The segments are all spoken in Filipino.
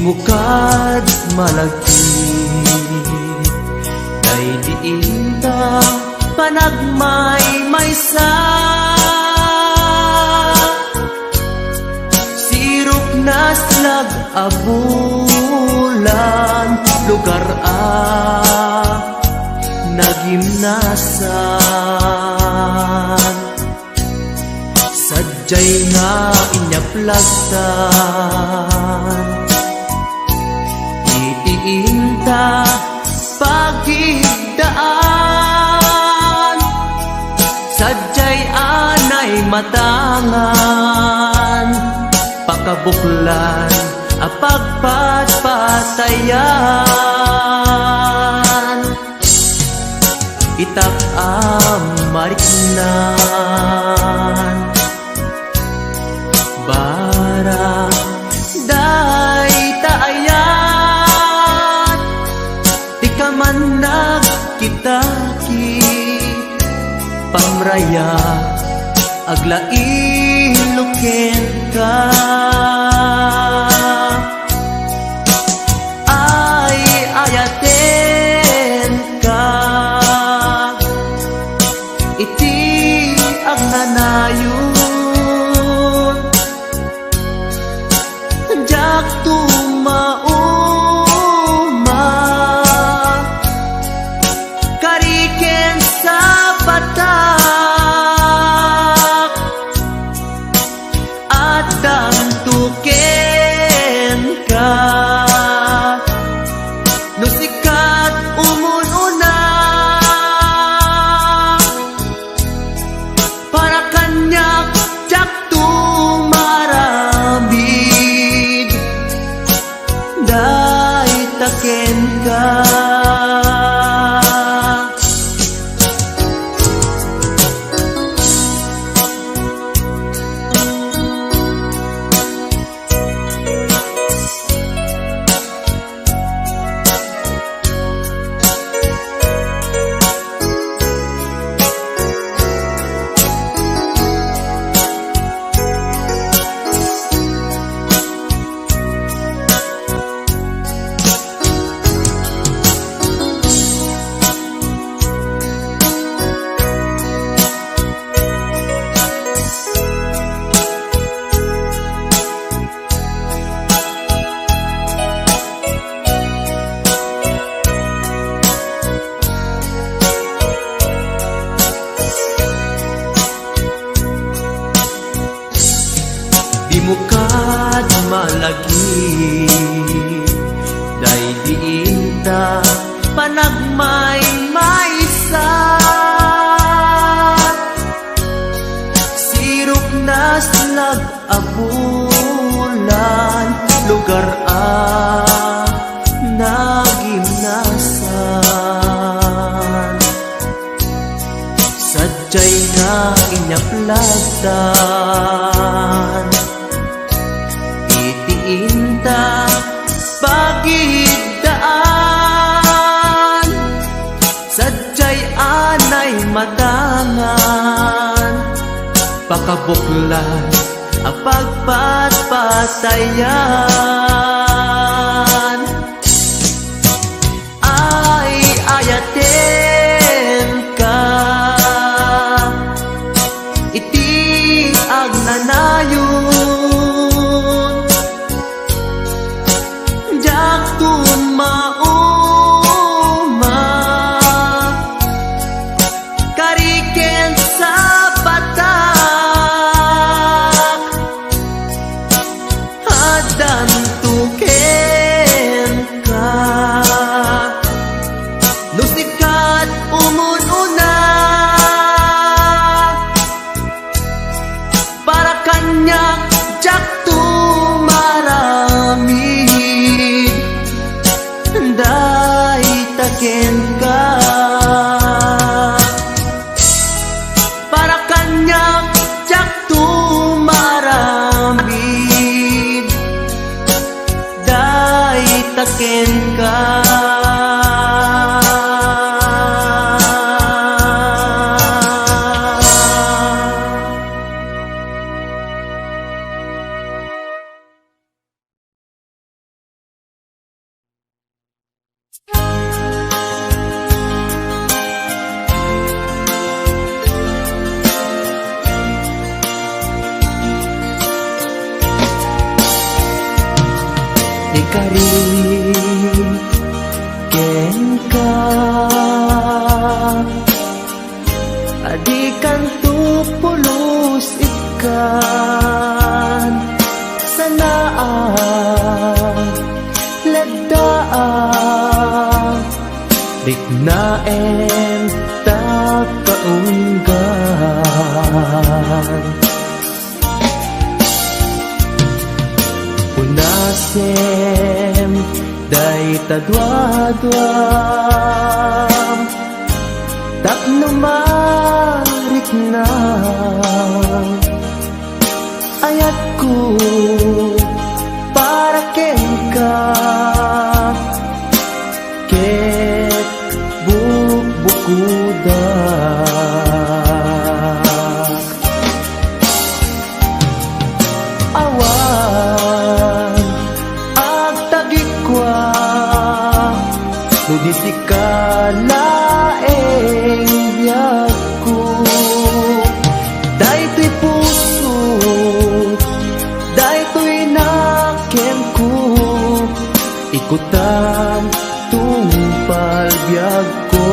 mo kad malagi day diinda panagmay-maysa sirok naslag abulan lugar nagimnasan sadyay nga inyaplagtan itiinta pagigdaan sadyay anay matangan pakabuklan apagpatpatayan itak mariknan bara day taayan di ka man nagkitaki pamraya aglailuken ka ay ayaten ka iti ang nanayon jak tumauma kariken sa batak at dantuken ka no sikat umununa para kanyak jak tumarabid day taken ka di mo kad malagi day diinta panagmay-maysa sirok naslag abulan lugar nagimnasan sadyay nga inyaplagtan itiinta pagigdaan sadyay anay matangan pakabuklan apagpatpatayan ay ayaten ka iti ang nanayon jak tumauma kariken sa batak hadan tuken ka no sikat umununa para kanyak jak tumaramid day taken ka para kanyak jak tumaramid day taken ka Ikari ken ka adikan tu pulos ikan sanaan ledaan dignaen ta kaunggan Unasem day tadwadwam tapno marik na ayat ko para ken ka ket bukuda awan ag tagikwa nudi sikalaeng biyag ko daytoy puso daytoy nakem ko ikutan tungpal biyag ko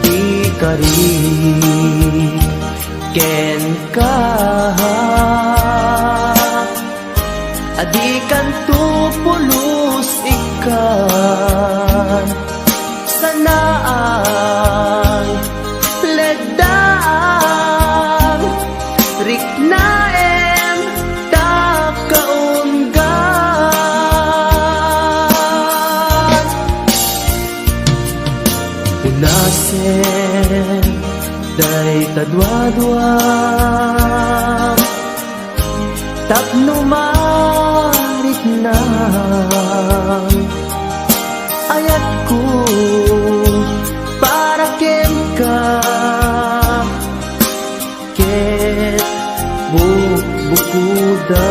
Ikari ken ka adikan tu pulos ikan sanaan ledaan riknaen ta kaunggan Unasem day tadwadwam tapno marit na ayat ko para ken ka ket bukuda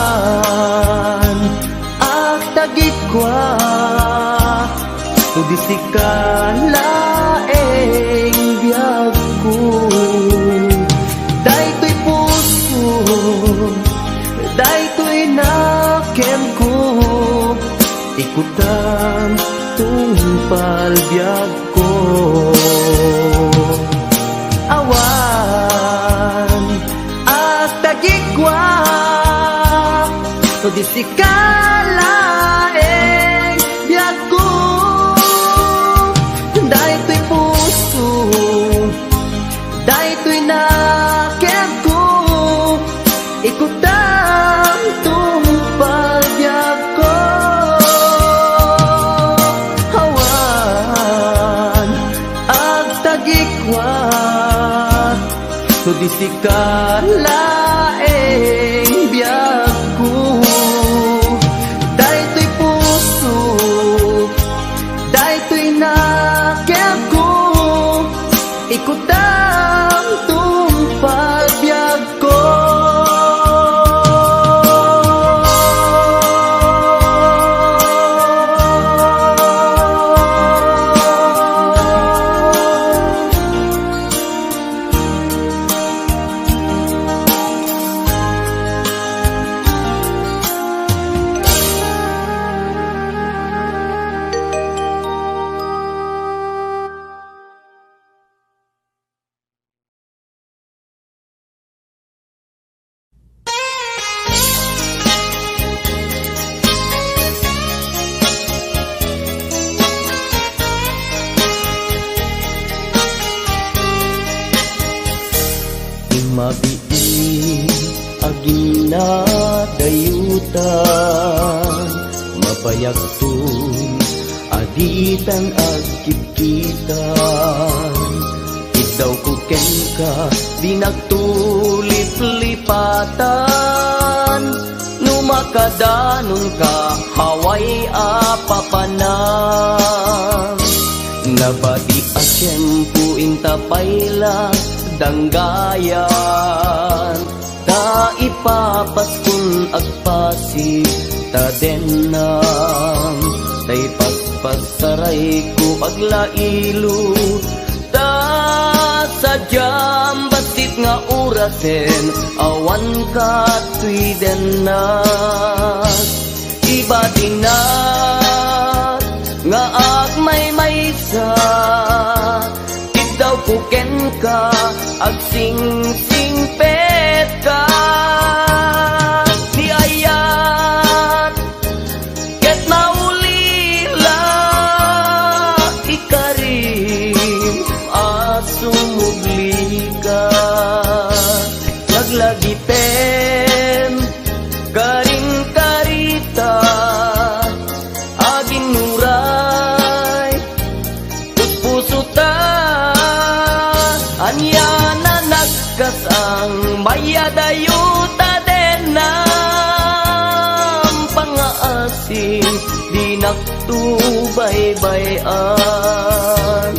awan ag tagikwa tudi sikalaeng biyag ko daytoy puso daytoy nakem ko ikutan tungpal biyag ko awan at tagikwa tudi sikalaeng biyag ko daytoy puso daytoy nakem ko ikutan tungpal biyag ko awan ag tagikwa tudi sikalaeng biyag ko daytoy puso daytoy nakem ko ikutan tungpal biyag ko mabiig aging na dayutan, mabayag tun aditan ag kipkitan. Daw ko ken ka, di nagtulip-lipatan. Numakadanon ka, haway apapanang. Nabati a tiyempo intapayla danggayan. Ta ipapaskun agpasig ta denang. Tay pagpasaray ko aglailo. Sadyam basit nga urasen, awan ka tuiden na. Iba dinat nga agmay sa, daw kuken ka, agsing-sing pet ka. Ni ayat, ket maulila, ikarim, sumugli ka. Naglagipen, karing-karita, aging nuray, puso ta. Anya na nagkasang mayadayuta den ng pangaasin, di nagtubaybayan.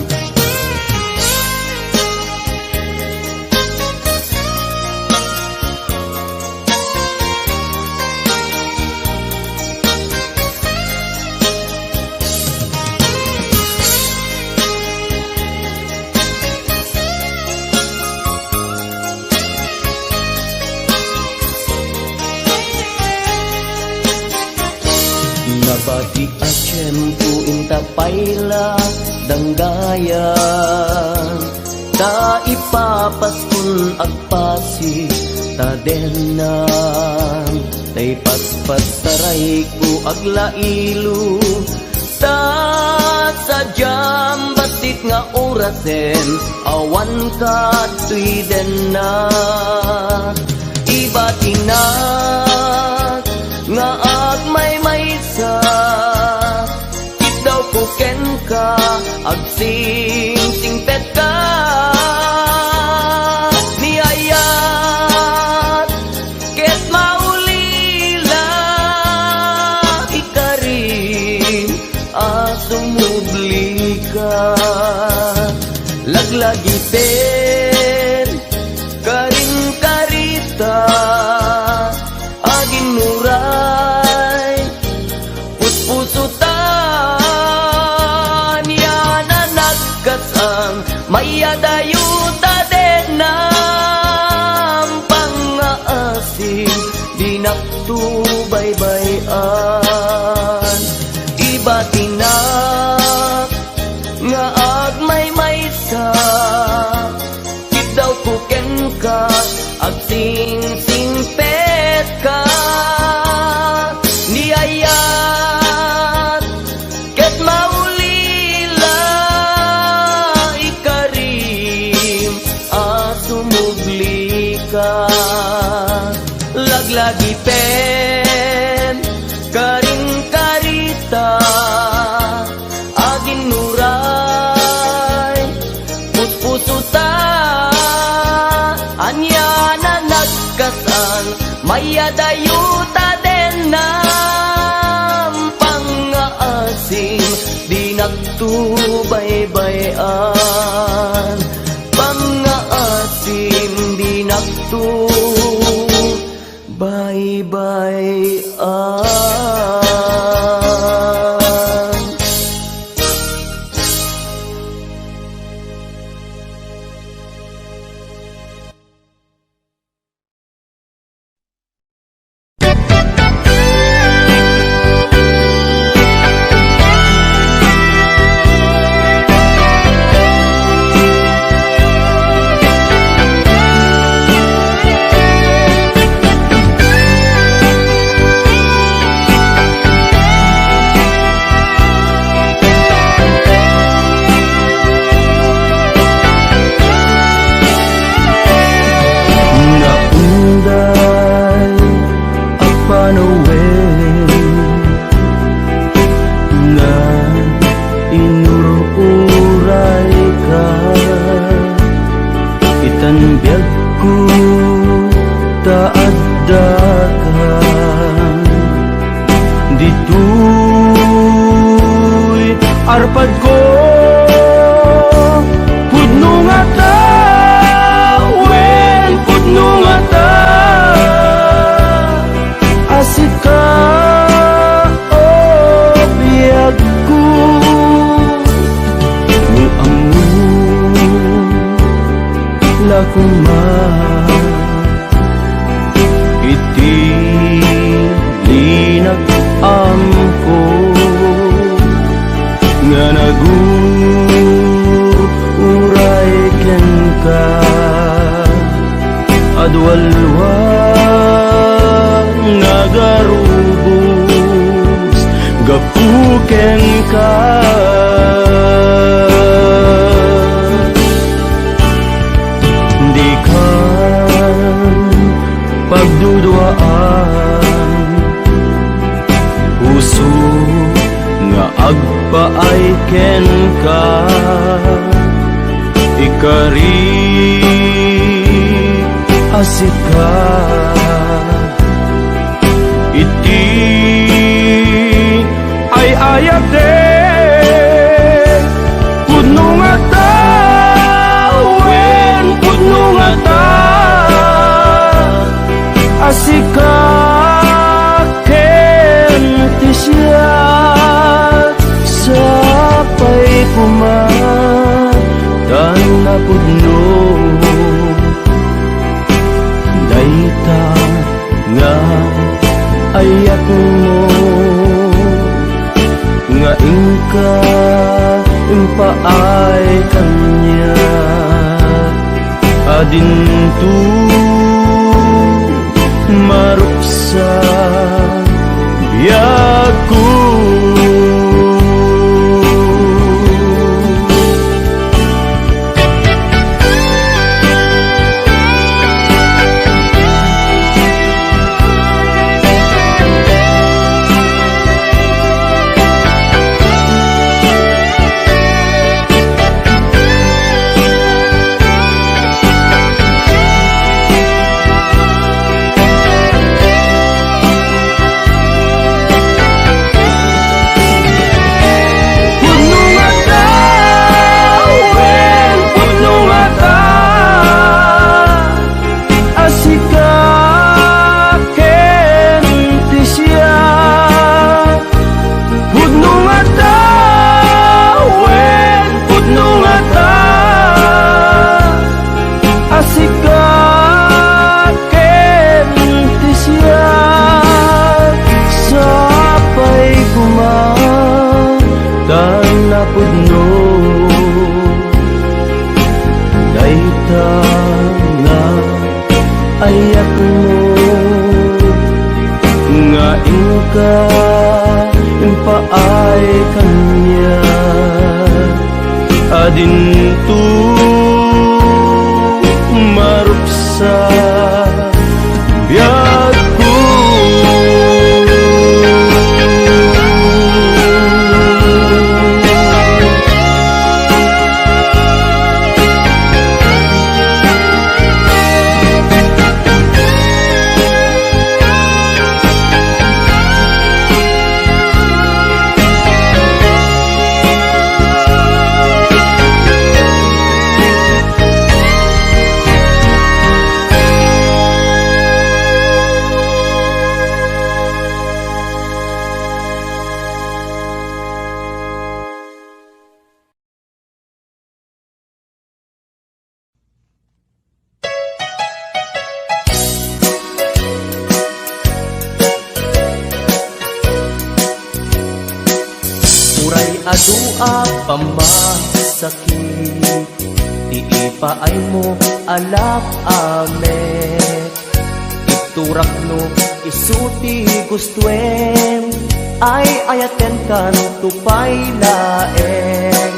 Nabati a tiyempo intapayla danggayan. Ta ipapaskun agpasig ta denang. Tay paspasaray ko aglailo. Ta sadyam basit nga orasen, awan ka tuiden na. Iba tinat nga agmay-maysa, daw kuken ka, agsing-sing pet ka. Ni ayat, ket maulila, ikarim, sumugli ka. Laglagipen, karing-karita, aging nuray, puspusutan, yan na nagkasang mayadayuta den ng pangaasin, di nagtubaybayan. Iba tinak nga agmay-maysa, daw kuken ka, agsing-sing pet ka. Ni ayat, ket maulila, ikarim, sumugli ka. Laglagipen, karing-karita, aging nuray, puspusuta. Anya na nagkasang mayadayuta den ng pangaasim, di nagtubaybayan. Pangaasim, di nagtubaybayan. kalwa nagarubos gapuken ka. Di ka pagduduaan, puso nga agpaay ken ka. Ikari asik ka, iti ay ayate pudno nga tawen, pudno nga ta asik ka ken ti siya sapay dan na pudno dayta nga ayak mo nga ingka impaay kanya adintu maruksa biyaku. Ayak mo nga ingka impaay kanya adintu maruksa biyaku. Adua pamasakit, iipaay mo alak amet. Iturak no isuti gustuen, ay ayaten kan tupay laeng.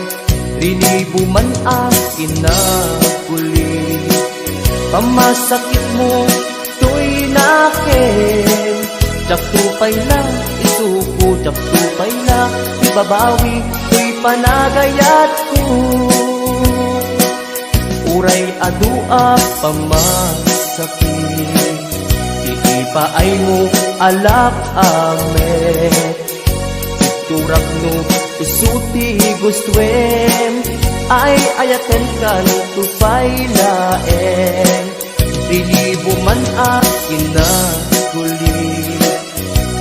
Rinibuman ang inakuli, pamasakit mo to'y nakin. Jak tupay na, isuko jak tupay na, ibabawi to'y panagayat ko. Uray adua pamasakit, iipaay mo alak amet. Turak no isuti gustuen, ay ayaten kan tupay laeng. Rilibo man akin na guli,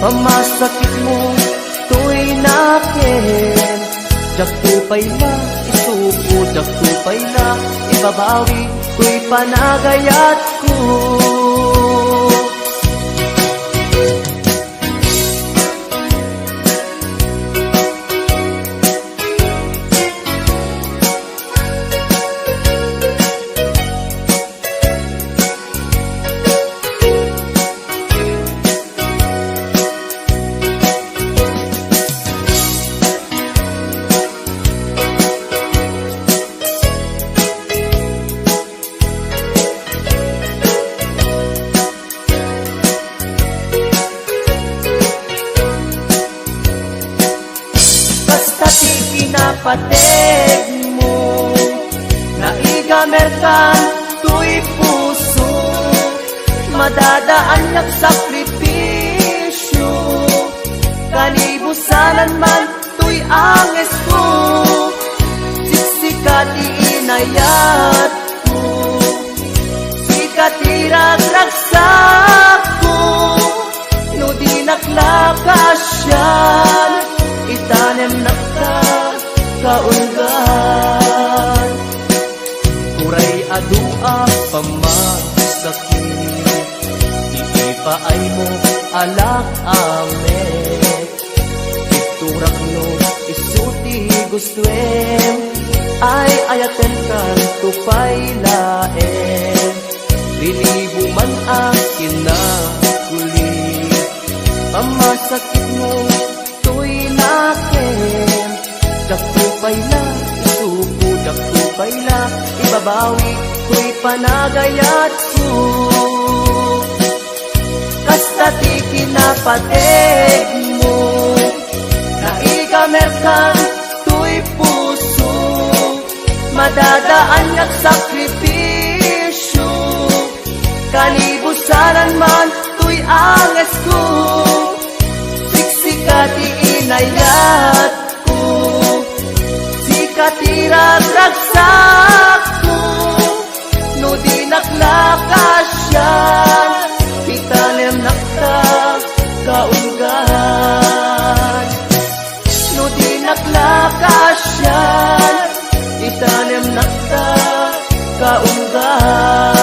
pamasakit mo to'y nakin. Jak tupay na, isuko jak tupay na, ibabawi to'y panagayat ko. kinapatid mo. Naigamerkan tuy puso, madadaan yak sakripisyo. Kanibusanan man tuy anges ko, siksikat iinayat ko. Sikat iragragsak ko, no di naklakasyan, itanem nakta kaulgan. Kuray adua pamasakit, iipaay mo alak amet. Iturak no isuti gustuem, ay ayaten kan tupay laem. Lilibo man akin na kulit, pamasakit mo tuy nakin. Dakupay la, isupo dakupay la, ibabawi tuy panagayat ko. Kasta ti kinapatid mo, naigamerkan tuy puso, madadaan yak sakripisyo. Kanibusanan man tuy anges ko, siksikat iinayat ko. Sikat iragragsak ko, no di naklakasyan, itanem nakta kaulgan. No di naklakasyan, itanem nakta kaulgan.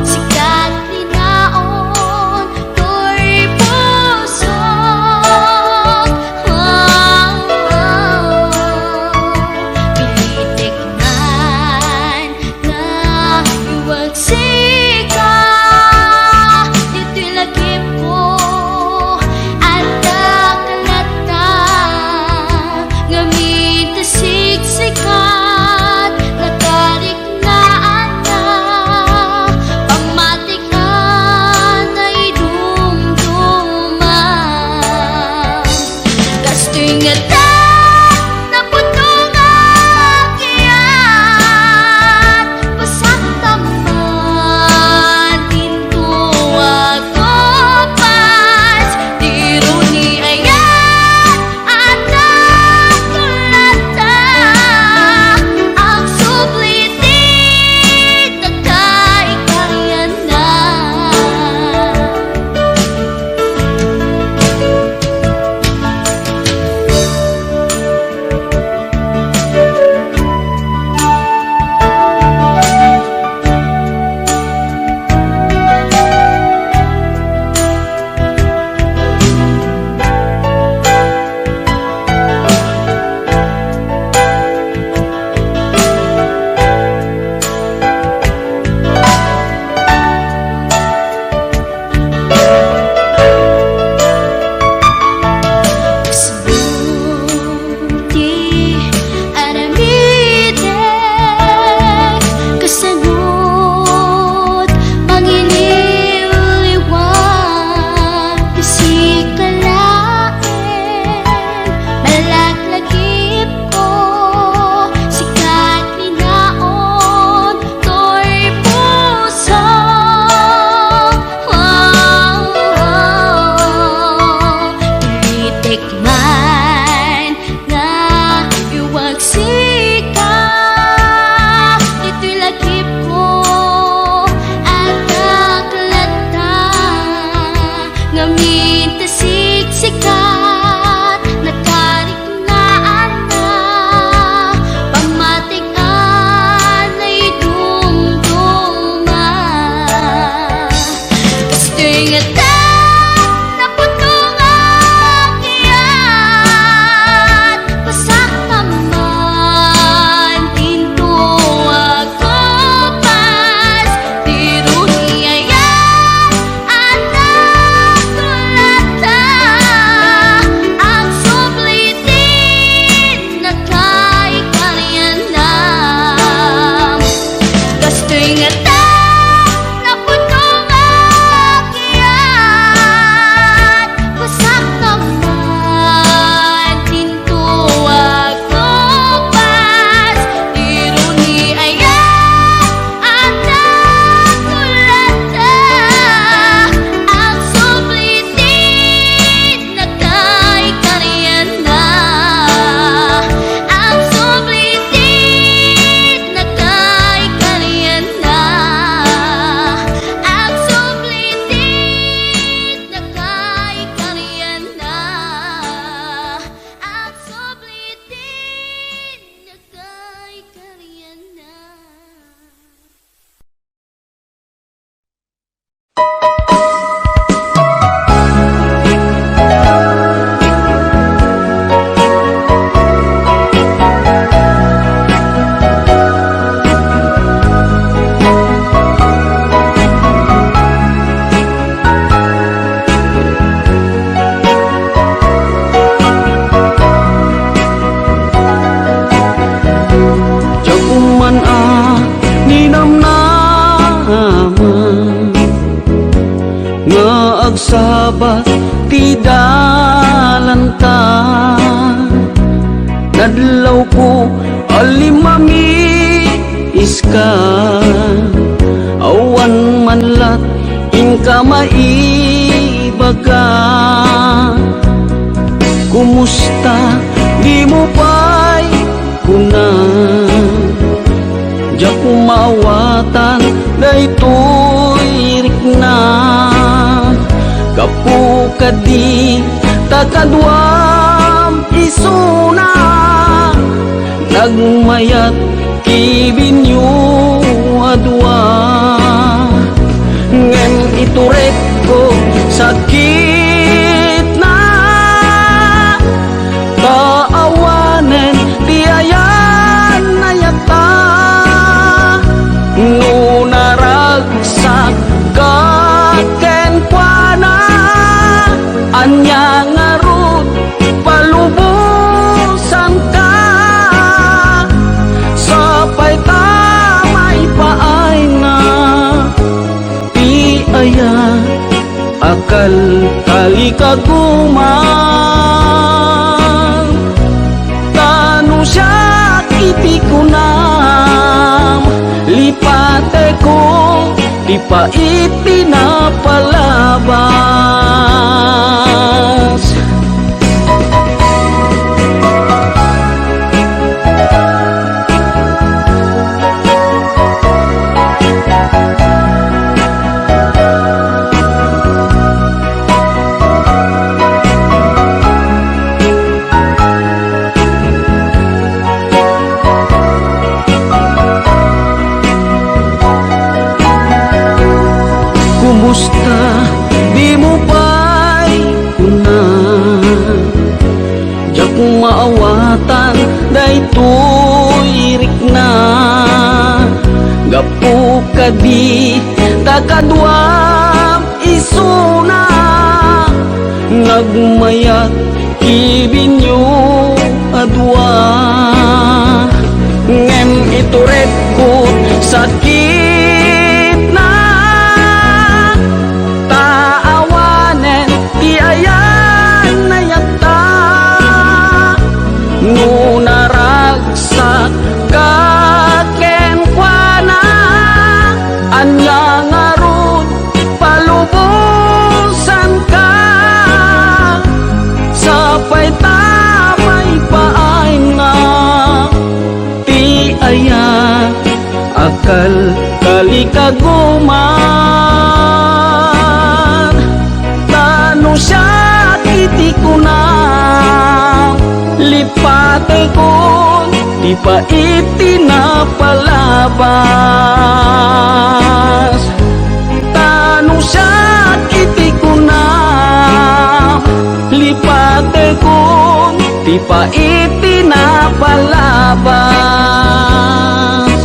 Sikat linaon, tuy puso. ingatan na putong akyat, pasak naman pinto agkupas, tiro hiyayat at nagkulata, ang sublitin na kay kaniyanam. Gasto ingatan na putong akyat, pasak naman pinto agkupas, tiro hiyayat at nagkulata, ang sublitin na kay kaniyanam, ang sublitin na kay kaniyanam, ang sublitin na kay kaniyanam, ang sublitin na kay kaniyanam. Jakuman ninamnaman nga agsabat ti dalanta, nadlaw ko alimami iska, awan manlat ingka maibaga. Kumusta di mo pa'y kunan, ja kumawatan daytoy rikna, kapu kadi takadwam isuna, nagmayat kibinyo adwa, ngem iturek ko sakit na, kaawanen tiayan na yata, no naragsak kaken kuana, anya ngarut palubusan ka, sapay tamay paay na ti aya akal kali kaguman, tanu siya iti kunam, lipate ko di pa itinapalabas. Kumusta di mo pa'y kunan, ja kung maawatan daytoy rikna, gapu kadi takadwam isuna, nagmayat kibinyo adwa, ngem iturek ko sakit na, taawanen ti ayan na yata, no naragsak kaken kuana, anya ngarut palubusan ka, sapay tamay paay na ti aya akal kali kaguman, tanu siya iti kunam, lipate ko di pa itinapalabas, tanu siya di pa ipinapalabas.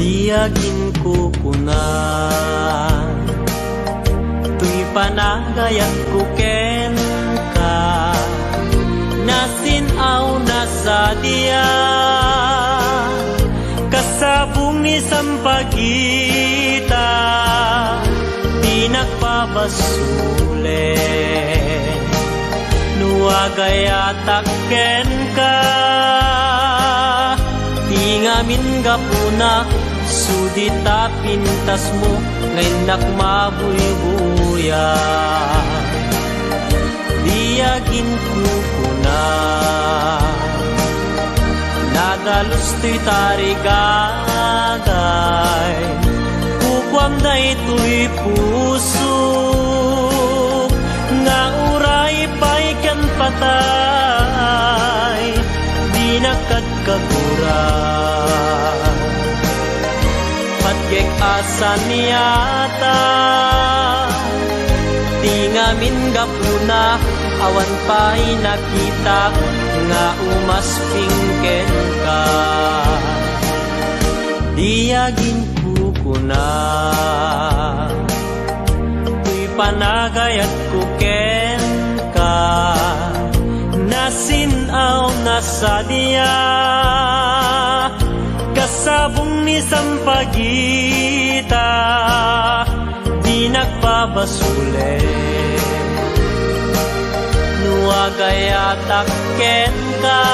Tiyagin ko kunan, tuy panagayat ko ken ka, nasinaw na sa diya, kasabong ni sampagita, di nagpabasule, nuagayatak ken ka, tingamin gapuna, sudita pintas mo ngayon nakmabuy-buya. Diyagin kukuna, nadalos to'y tarigagay, kukwam na ito'y puso, nga uray pa'y kan patay, di nakadkaguran. Patgek asan niyata, tingamin gapuna, awan pa'y nakita, nga umaspingken ka. Diyagin kukuna, tuy panagayat ko ken ka, nasinaw na sa diya, kasabong ni sampagita, di nagpabasule, nuagayatak ken ka,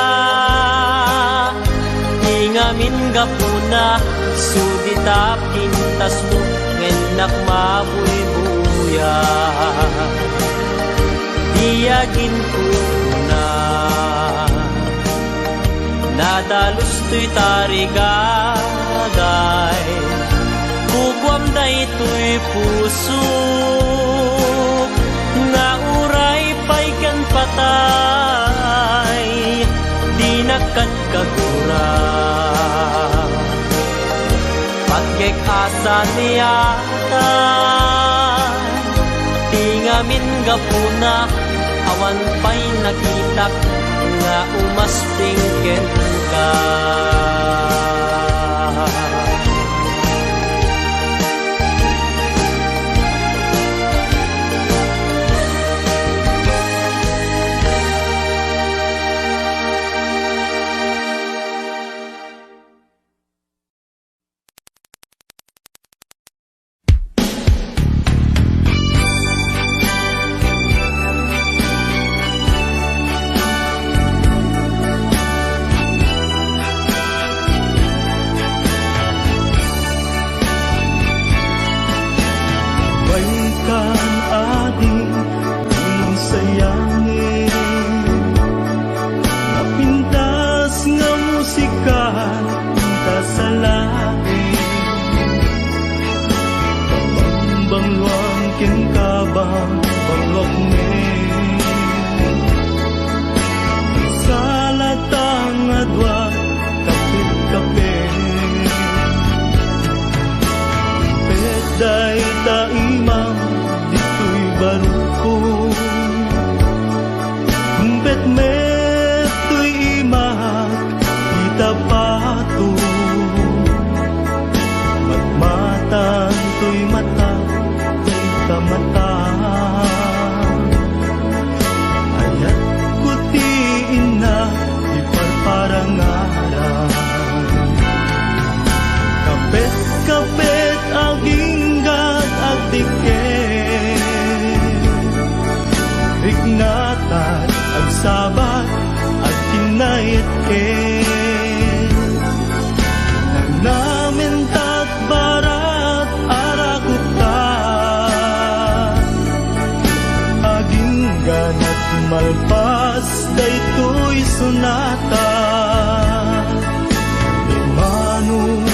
tingamin gapuna, sudita pintas mo ngayon nakmabuy-buya. Diyagin kukuna, nadalos to'y tarigagay, kukwam na ito'y puso, nga uray pa'y kan patay, di nakadkaguran. Patgek asan niyata, tingamin gapuna, awan pa'y nakitak, nga umaspingken ka. Sabat at kinayat ken ganat malpas daytoy sonata ni manong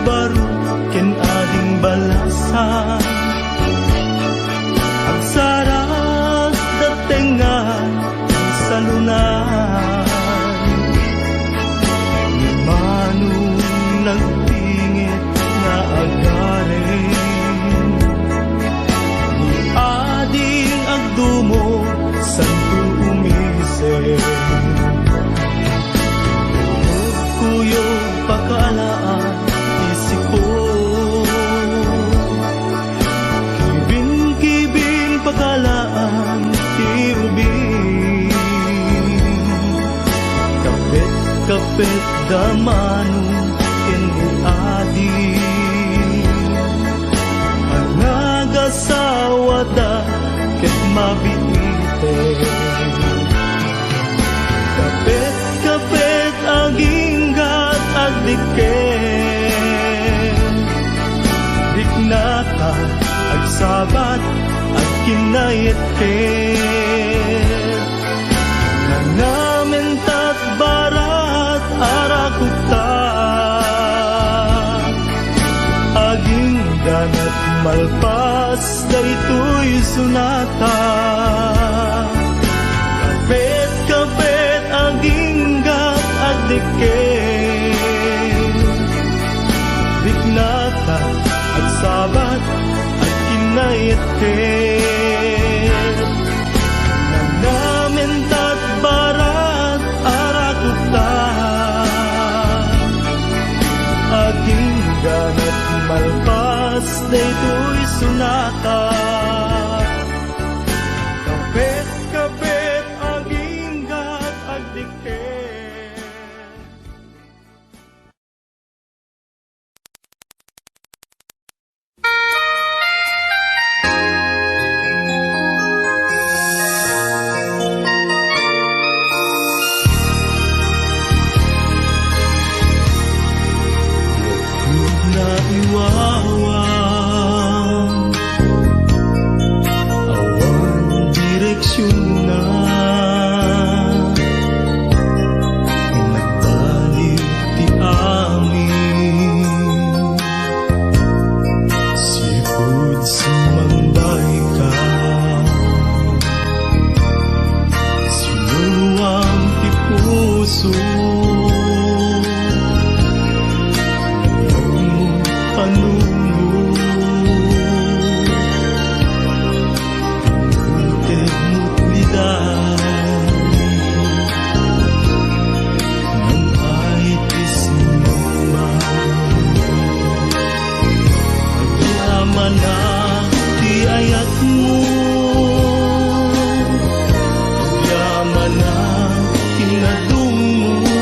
baro ken ading balasan agsarat datengan sa lunan ni manong nagtingit nga agarin ni ading agdumo santo umisip kuyo pakalaan isipo kibin pakalaan tiubing kapit damanong adi anagasawa ket mabite kapit aginggat agdiken diknata agsabat agkinayet ket nangamentat barat arakuta aging ganat malpas daytoy sonata kapit aginggat agdiken diknata agsabat agkinayet ket nagamentat barat arakuta aging ganat malpas daytoy sonata kapit aginggat agdiken. Awan direksyon na nagbalik ti amin sipud sumambay ka sinuwang ti puso yaman na kinadungo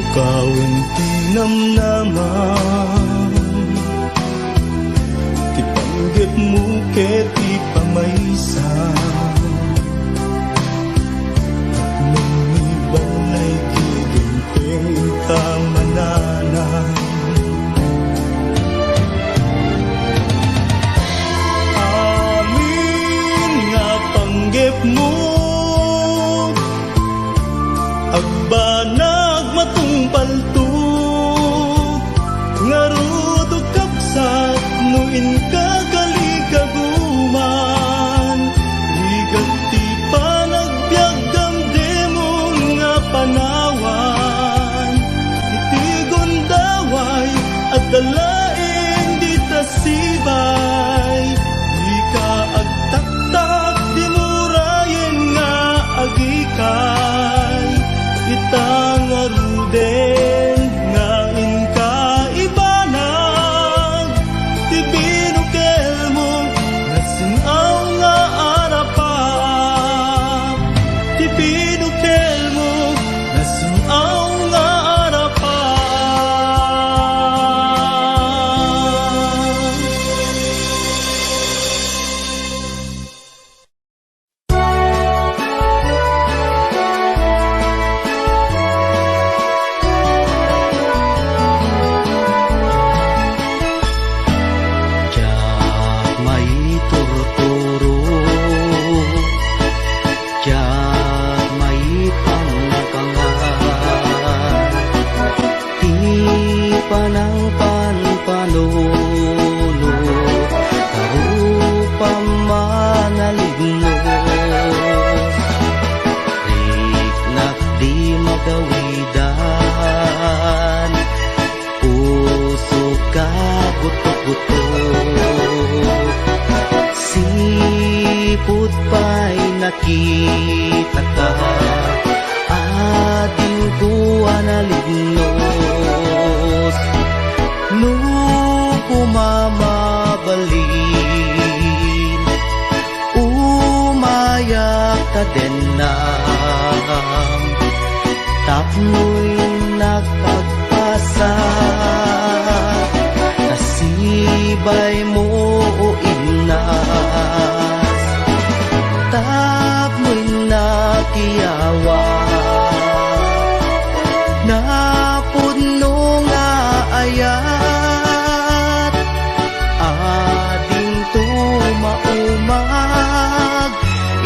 Bukawin tinamnaman Ti panggap mo keti pamaysa Nung ibalay giginting kamananan Amin nga panggap mo Agbanag matungpal to Ngarudo kapsat nuin kagaligagaman Higat ti panagbiagam demo nga panawan Iti gondaway at dalaing di tasibay Di ka agtaktak di murayen nga agikay Itang aruden nga inkaibanag Ti binukel mo nasinaw nga arapan Ti binukel mo nasinaw nga arapan Tiyak may turturo Tiyak may pangkangan Di panang panpanuno Karupang manaligno Riknak di magawidan Usok ka butok-butok Sipot pa'y nakita ka Ading kuha na lignos Nung kumamabalin Umayak ka din na Tapno'y nagpagpasa Nasibay mo o inas Tapno'y nakiyawa Napuno nga ayat Ading tumaumag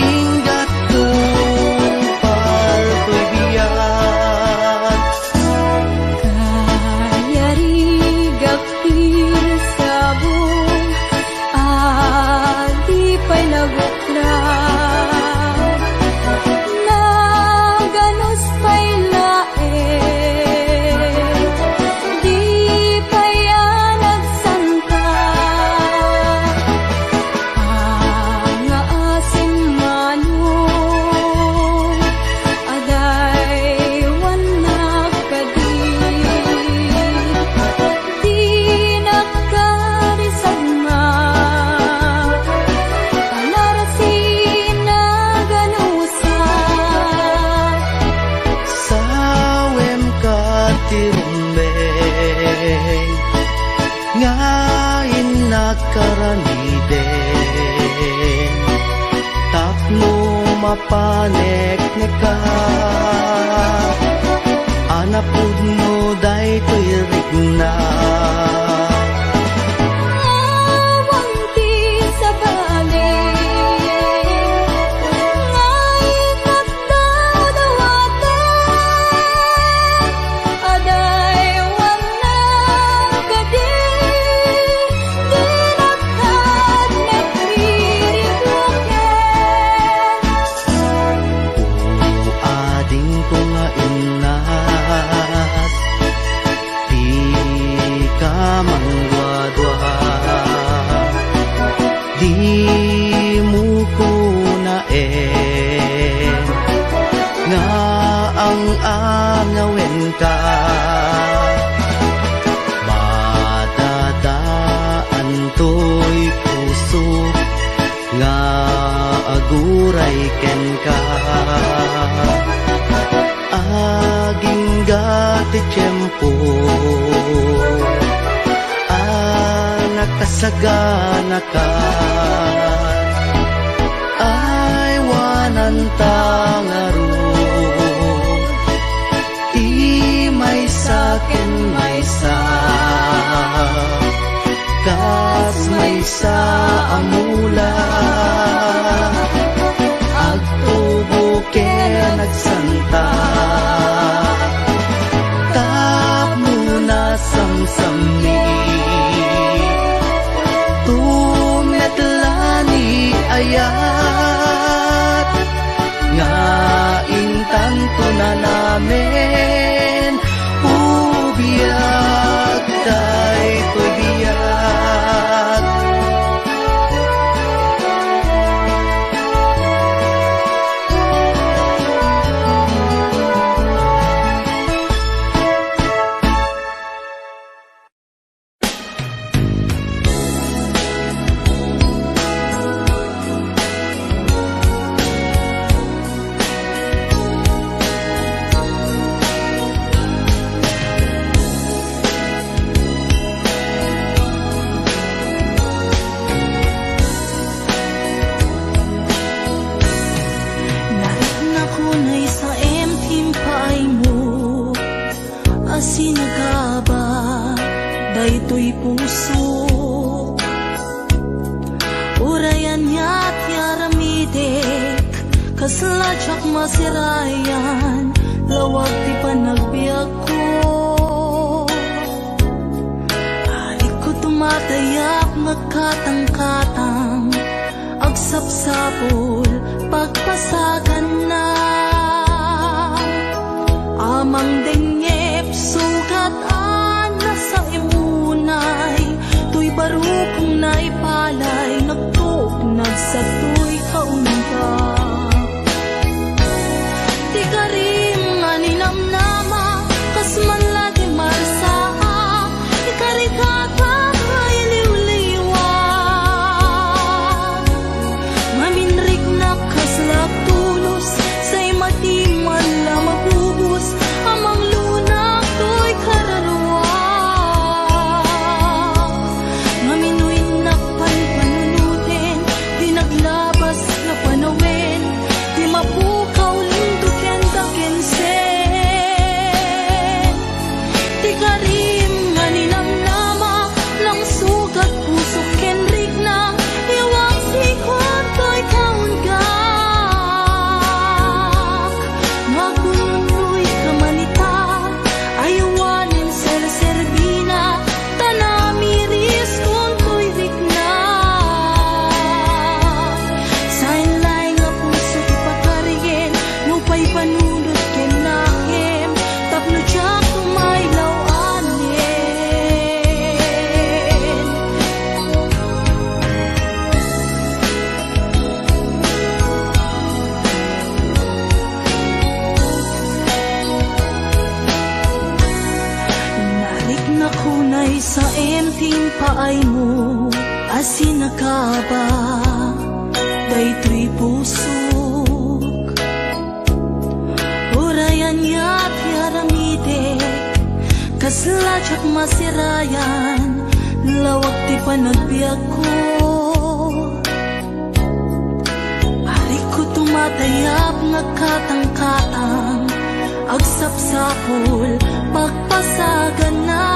Ingat tupal ko'y biyat Kayarigak sabong Adi pa'y naguklap Naganos pa'y lae Di pa'y nagsanta Ang asin manong Aday wanak kadi Di nakarisagma Panarasin na ganusa Sawem ka tirumbeng Ngayon nakaraniden Tapno mapanek ka Anapud mo day to'y rigna Awang ti sa balik Ngay nagdadawatan Aday wanak kadi Di nakad nagririkloken Ading ko nga inas Di ka mangwadwa Di mo ko naen Nga ang angawin ka Madadaan to'y puso Nga aguray ken ka Aging gati tiyempo. Nakasagana ka ay wanan tangaro. Di may sakin may sa kas may sa amula. Agtubo ke nagsanta tap muna samsami. Tumetlani ayat nga intang tuna namin ubiyag tay tubiyag. Daytoy puso urayan niya't yaramidek kasladyak masirayan lawag ti panagbiag ko. Alik ko tumatayak nagkatang-katang agsapsapol pagpasagan na amang dengep sugat sa imunay, tuy baro kong naipalay, nagtuknag sa tuy kaunta. Di ka rin nga ninamnama, kas man lagi marsaa, ikarikata ay liwliwa. Maminrik na kaslak tulos, sa'y matiman la mabubus, amang lunak tuy kararwa. Sa empting paay mo, asin na ka ba? Daytoy pusok urayan ya't yaramidek kasladyak masirayan lawag ti panagbiag ko. Arik ko tumatayap nagkatang-katang agsapsapol pagpasagan na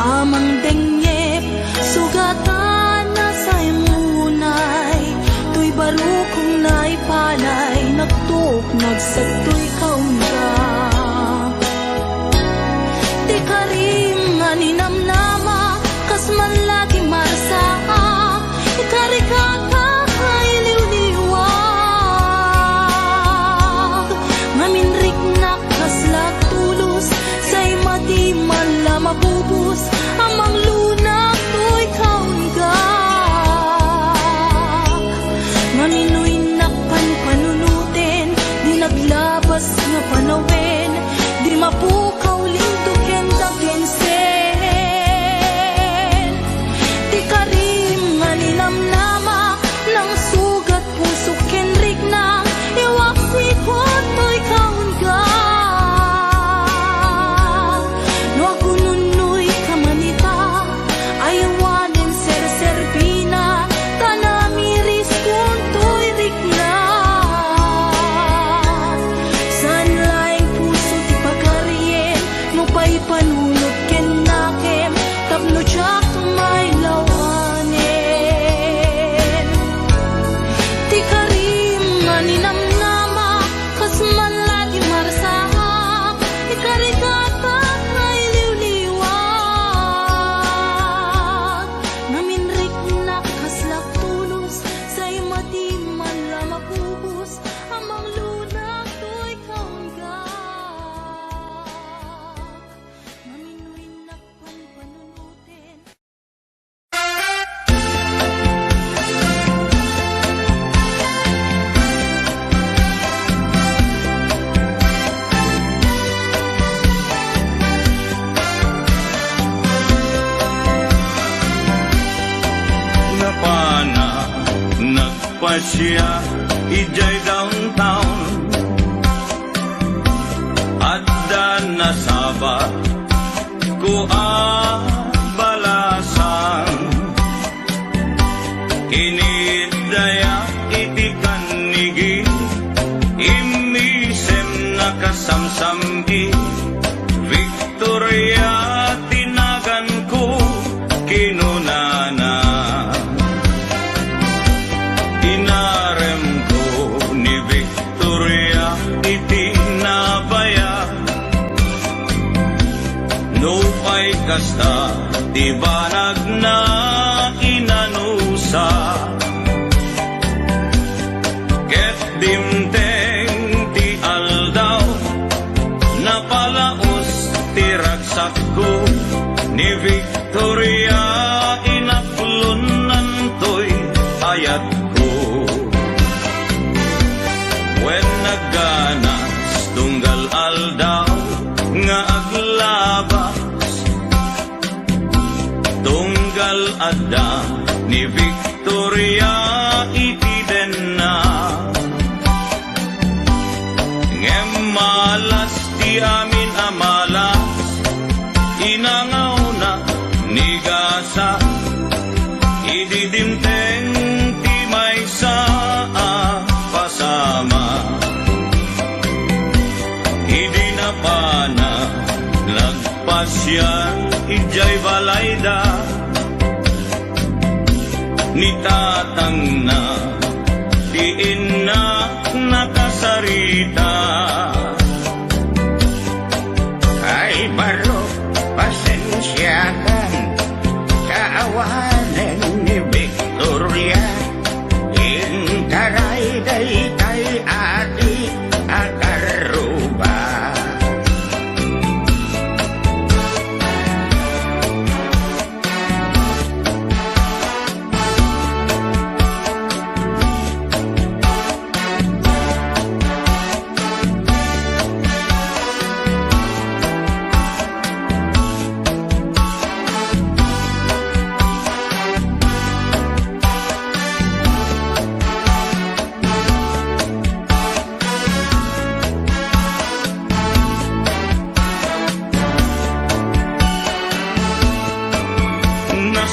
amang dengep sugatan na sa imunay, tuy baro kong naipalay nagtuknag sa tuy kaunta. Di ka rin nga ninamnama kas man lagi marsaa, ikarikata ay liwliwag. Maminrik na kaslak tulos, sa'y matiman la mabubus, amang lunak to'y kaunggak. Maminoy nakpan panunutin, di naglabas panulot ken nakem tapno siyak may lawanen. Ti karim maninamnama kas manlati marsahak ti karigata ay liwliwat naminrik na kaslak tulos say mati man la mapubos amang lunak to'y kaunggak maminwinak panpanunutin. Napana nagpasya ijay downtown adda nasabat ko balasan kinidaya iti kanigi imisem nakasamsamgi Victoria tinagan ko kinunana inarem ko ni Victoria itinabaya no pa'y kasta di banag na inanusa ket dimteng ti aldaw napalaos ti ragsak ko ni Victoria inaplunan to'y ayat ko when nagganas tunggal aldaw nga aglabas tunggal adda ni Victoria itiden na ngem malas ti amin amalas inangaw na ni gasa ididimteng ti may saa pasama idi na pana lagpasyan ijay balayda ni tatang na diin na nakasarita ay baro pasensyakan kaawanan ni Victoria intaray day kay ati akaruba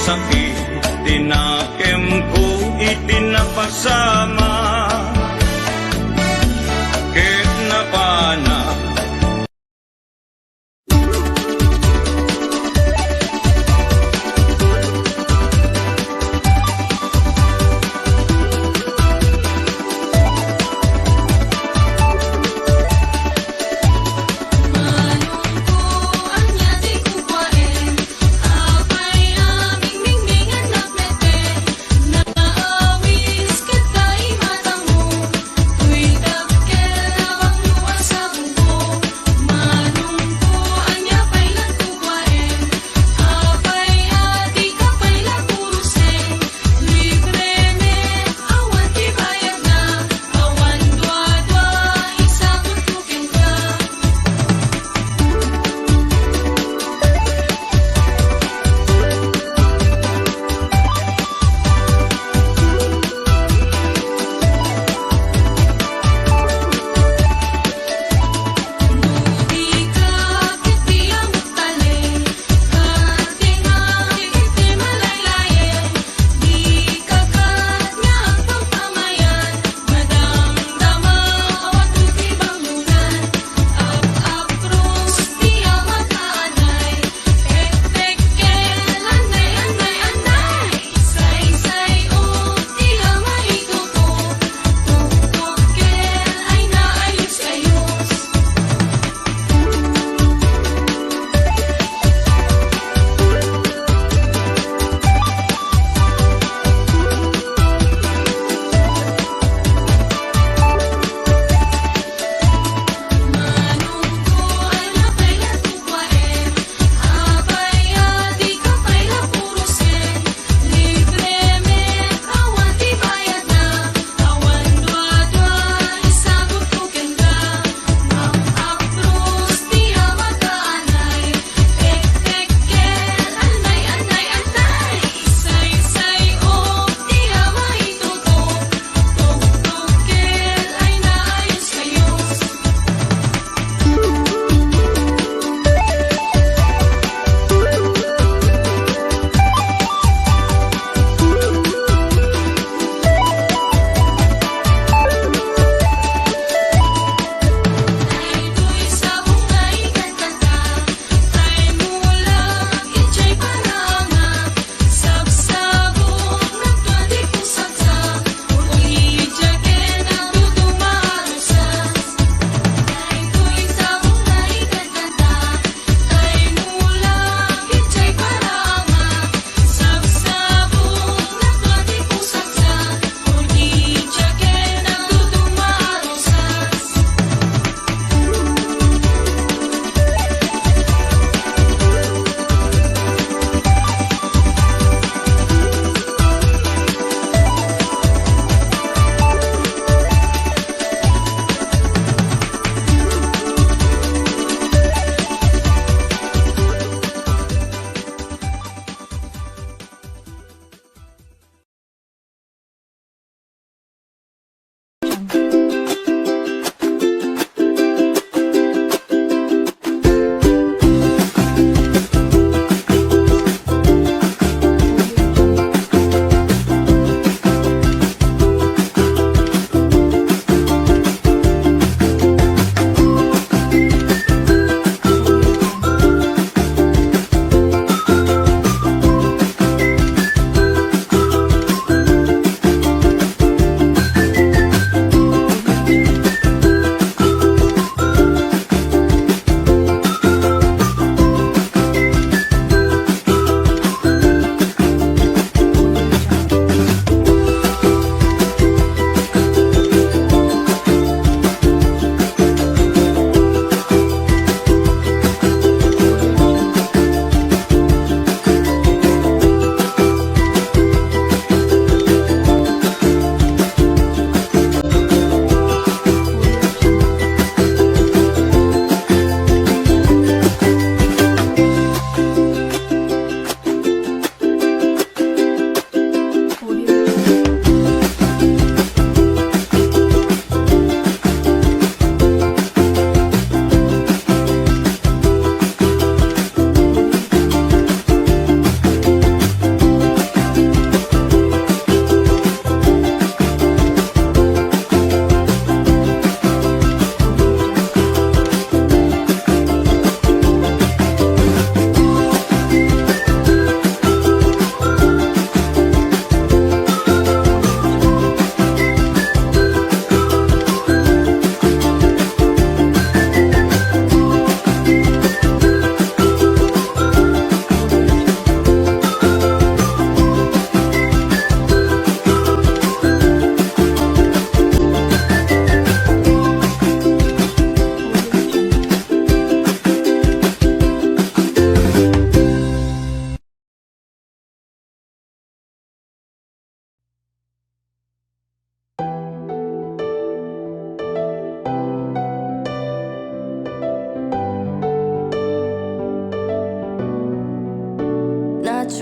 sakit tinakem ko itinapasama ket napana Naawis katay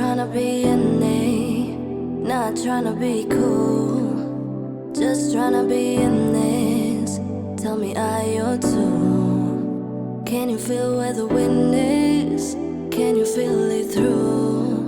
tryna be in it, not tryna be cool. Just tryna be in this. Tell me, are you too? Can you feel where the wind is? Can you feel it through?